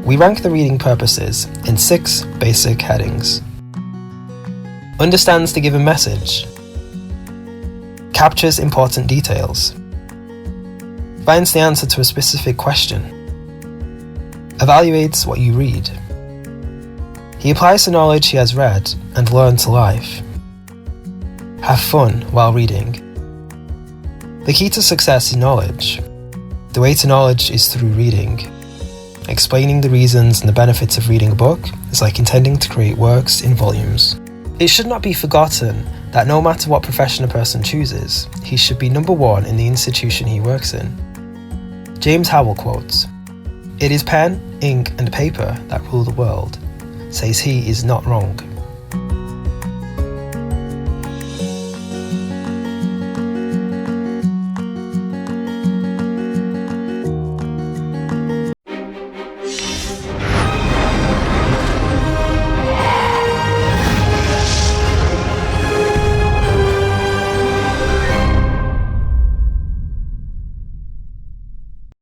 We rank the reading purposes in 6 basic headings. Understands the given message. Captures important details. Finds the answer to a specific question. Evaluates what you read. He applies the knowledge he has read and learned to life. Have fun while reading. The key to success is knowledge. The way to knowledge is through reading. Explaining the reasons and the benefits of reading a book is like intending to create works in volumes. It should not be forgotten that no matter what profession a person chooses, he should be number one in the institution he works in. James Howell quotes, "It is pen, ink and paper that rule the world," says he is not wrong.